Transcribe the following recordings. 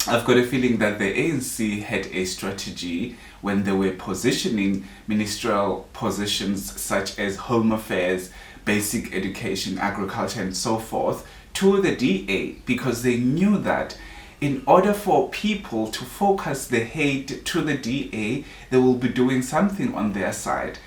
I've got a feeling that the ANC had a strategy when they were positioning ministerial positions such as Home Affairs, Basic Education, Agriculture, and so forth to the DA, because they knew that in order for people to focus the hate to the DA, they will be doing something on their side.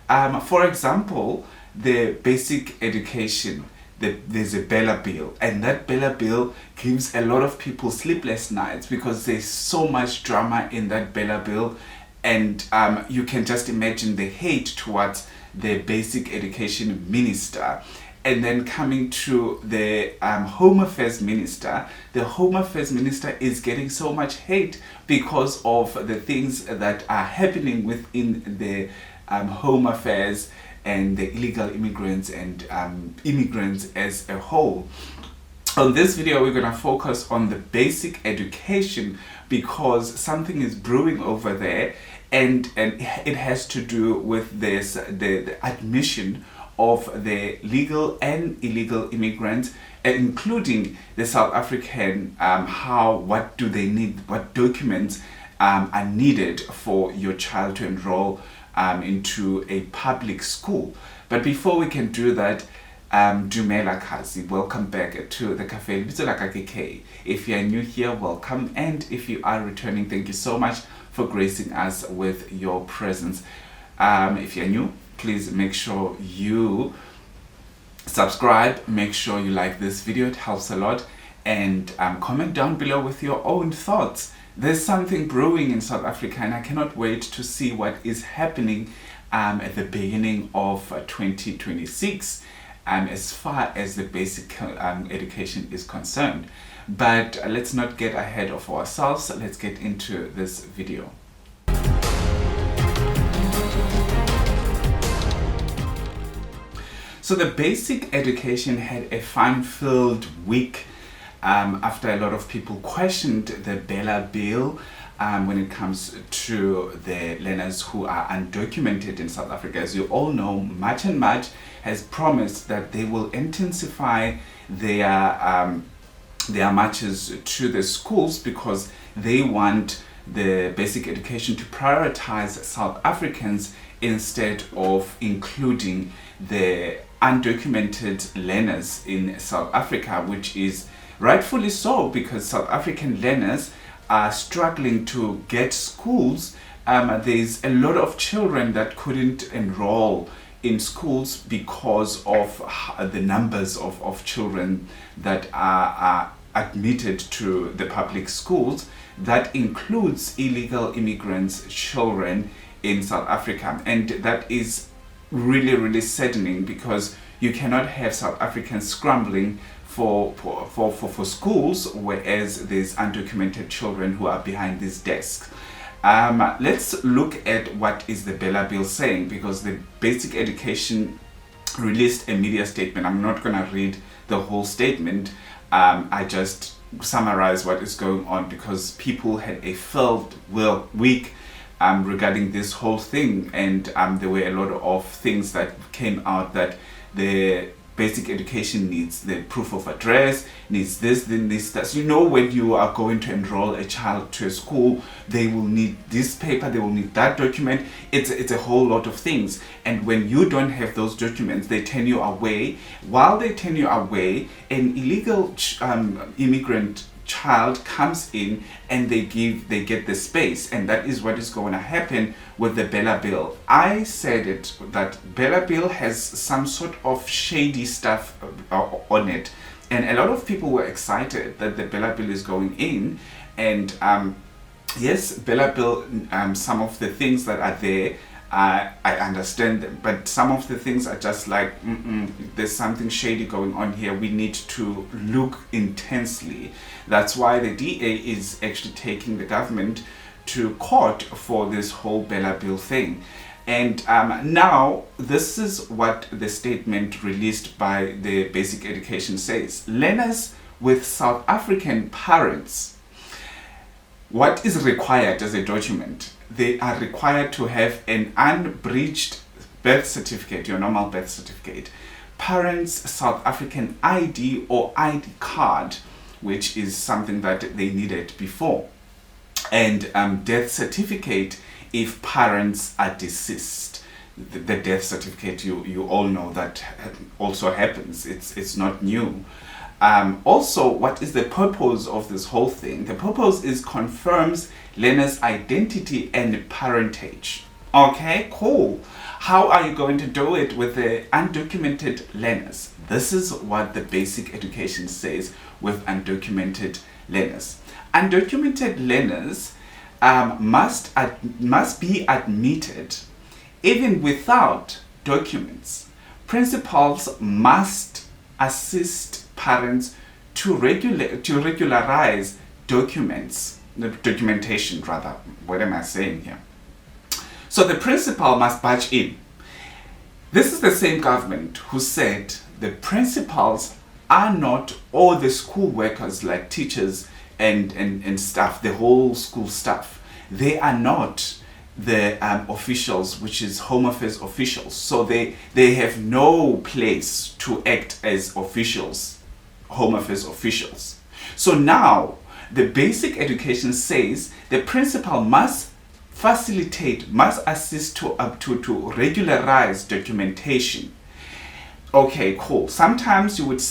For example, the basic education, there's a Bela bill, and that Bela bill gives a lot of people sleepless nights because there's so much drama in that Bela bill, and you can just imagine the hate towards the basic education minister. And then coming to the Home Affairs Minister, the Home Affairs Minister is getting so much hate because of the things that are happening within the Home Affairs and the illegal immigrants and immigrants as a whole. On this video, we're going to focus on the basic education because something is brewing over there, and it has to do with this the admission of the legal and illegal immigrants, including the South African, what do they need, what documents are needed for your child to enroll into a public school. But before we can do that, Dumela Kazi, welcome back to the cafe. If you are new here, welcome, and if you are returning, thank you so much for gracing us with your presence. If you're new, please make sure you subscribe, make sure you like this video, it helps a lot, and comment down below with your own thoughts. There's something brewing in South Africa, and I cannot wait to see what is happening at the beginning of 2026 as far as the basic education is concerned. But let's not get ahead of ourselves. Let's get into this video. So the basic education had a fun-filled week after a lot of people questioned the Bela bill when it comes to the learners who are undocumented in South Africa. As you all know, Much and Much has promised that they will intensify their marches to the schools because they want the basic education to prioritize South Africans instead of including the undocumented learners in South Africa, which is rightfully so because South African learners are struggling to get schools. There's a lot of children that couldn't enroll in schools because of the numbers of children that are admitted to the public schools. That includes illegal immigrants' children in South Africa, and that is really, really saddening because you cannot have South Africans scrambling for schools, whereas there's undocumented children who are behind these desks. Let's look at what is the Bela bill saying, because the basic education released a media statement. I'm not going to read the whole statement. I just summarize what is going on because people had a filled week regarding this whole thing, and there were a lot of things that came out that the basic education needs the proof of address, needs this, then this, that. You know, when you are going to enroll a child to a school, they will need this paper, they will need that document. It's a whole lot of things, and when you don't have those documents, they turn you away. While they turn you away, an illegal immigrant child comes in and they get the space, and that is what is going to happen with the Bela bill. I said it that Bela bill has some sort of shady stuff on it, and a lot of people were excited that the Bela bill is going in, and yes, Bela bill, some of the things that are there, I understand them, but some of the things are just like, there's something shady going on here. We need to look intensely. That's why the DA is actually taking the government to court for this whole Bela bill thing. And now this is what the statement released by the Basic Education says. Learners with South African parents, what is required as a document? They are required to have an unbreached birth certificate, your normal birth certificate, parents' South African ID or ID card, which is something that they needed before, and death certificate if parents are deceased. The death certificate, you all know that also happens. It's not new. Also, what is the purpose of this whole thing? The purpose is confirms learner's identity and parentage. Okay, cool. How are you going to do it with the undocumented learners? This is what the basic education says with undocumented learners. Undocumented learners must be admitted even without documents. Principals must assist parents to regularize documentation rather. What am I saying here? So the principal must budge in. This is the same government who said the principals are not all the school workers like teachers and staff, the whole school staff. They are not the officials, which is Home Affairs officials. So they have no place to act as officials, Home Affairs officials. So now the basic education says the principal must facilitate, must assist to regularize documentation. Okay, cool. Sometimes you would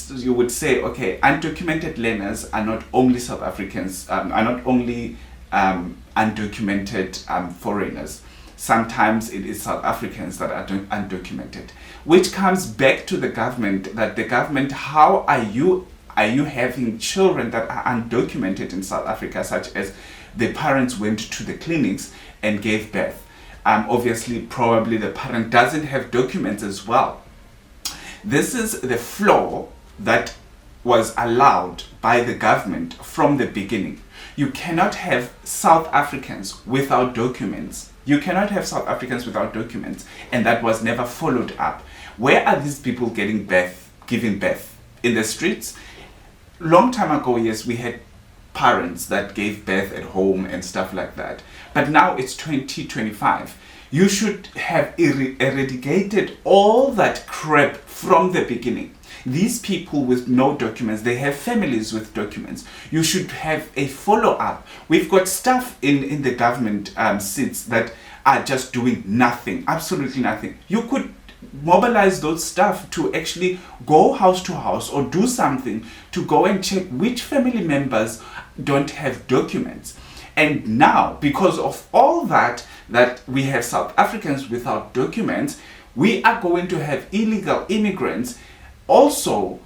say, okay, undocumented learners are not only South Africans, are not only undocumented foreigners. Sometimes it is South Africans that are undocumented, which comes back to the government. That the government, how are you having children that are undocumented in South Africa, such as the parents went to the clinics and gave birth? Obviously, probably the parent doesn't have documents as well. This is the flaw that was allowed by the government from the beginning. You cannot have South Africans without documents. You cannot have South Africans without documents, and that was never followed up. Where are these people giving birth? In the streets? Long time ago, yes, we had parents that gave birth at home and stuff like that. But now it's 2025. You should have eradicated all that crap from the beginning. These people with no documents, they have families with documents. You should have a follow-up. We've got staff in the government seats that are just doing nothing, absolutely nothing. You could mobilize those staff to actually go house to house or do something to go and check which family members don't have documents. And now, because of all that we have South Africans without documents, we are going to have illegal immigrants also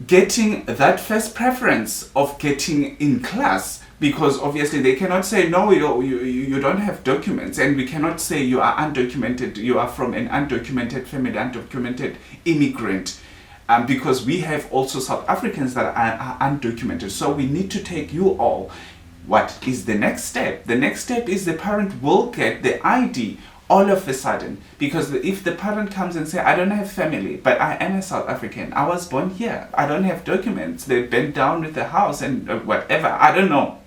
getting that first preference of getting in class, because obviously they cannot say, no, you don't have documents, and we cannot say you are undocumented, you are from an undocumented family, undocumented immigrant, because we have also South Africans that are undocumented. So we need to take you all. What is the next step? The next step is the parent will get the ID all of a sudden, because if the parent comes and say, I don't have family, but I am a South African, I was born here, I don't have documents, they bent down with the house and whatever, I don't know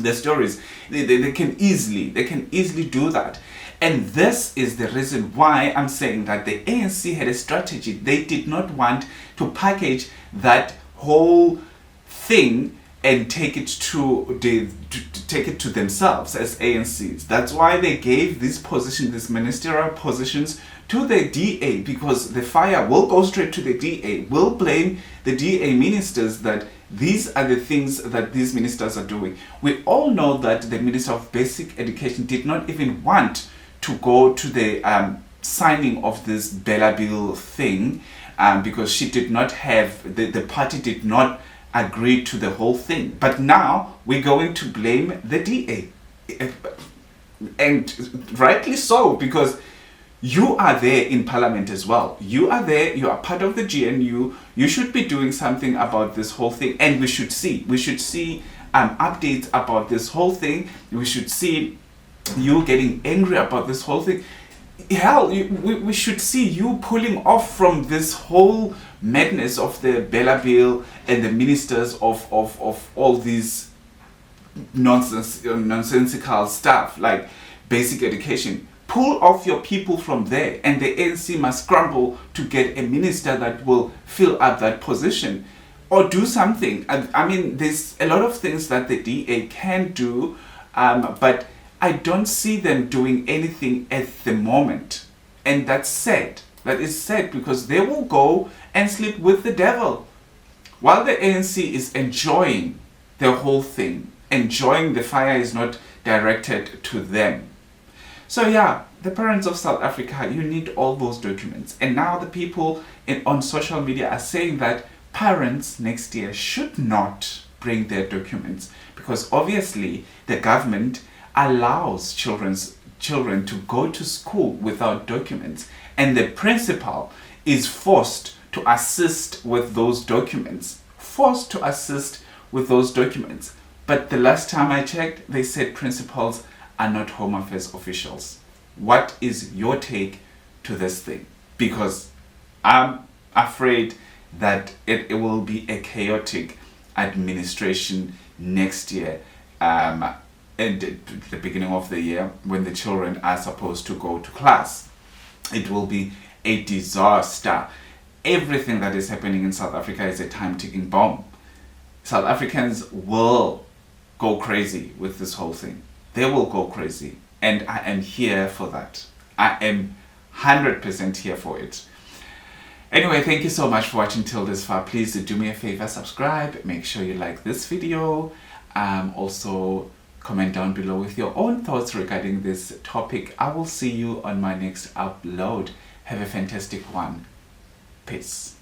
the stories, they can easily do that. And this is the reason why I'm saying that the ANC had a strategy. They did not want to package that whole thing and take it to themselves as ANCs. That's why they gave this position, these ministerial positions, to the DA, because the fire will go straight to the DA. We'll blame the DA ministers that these are the things that these ministers are doing. We all know that the Minister of Basic Education did not even want to go to the signing of this Bela bill thing, because she did not have, the party did not agree to the whole thing. But now we're going to blame the DA. And rightly so, because you are there in Parliament as well. You are there, you are part of the GNU. You should be doing something about this whole thing. And we should see updates about this whole thing. We should see you getting angry about this whole thing. Hell, we should see you pulling off from this whole madness of the Bela bill and the ministers of all these nonsensical stuff like basic education. Pull off your people from there, and the ANC must scramble to get a minister that will fill up that position. or do something. I mean, there's a lot of things that the DA can do, but I don't see them doing anything at the moment. And that's sad. That is sad, because they will go and sleep with the devil. While the ANC is enjoying the whole thing, enjoying the fire is not directed to them. So yeah, the parents of South Africa, you need all those documents. And now the people on social media are saying that parents next year should not bring their documents, because obviously the government allows children to go to school without documents, and the principal is forced to assist with those documents. But the last time I checked, they said principals are not Home Affairs officials. What is your take to this thing? Because I'm afraid that it will be a chaotic administration next year, and the beginning of the year, when the children are supposed to go to class. It will be a disaster. Everything that is happening in South Africa is a time-ticking bomb. South Africans will go crazy with this whole thing. They will go crazy. And I am here for that. I am 100% here for it. Anyway, thank you so much for watching till this far. Please do me a favor, subscribe. Make sure you like this video. Also, comment down below with your own thoughts regarding this topic. I will see you on my next upload. Have a fantastic one. Peace.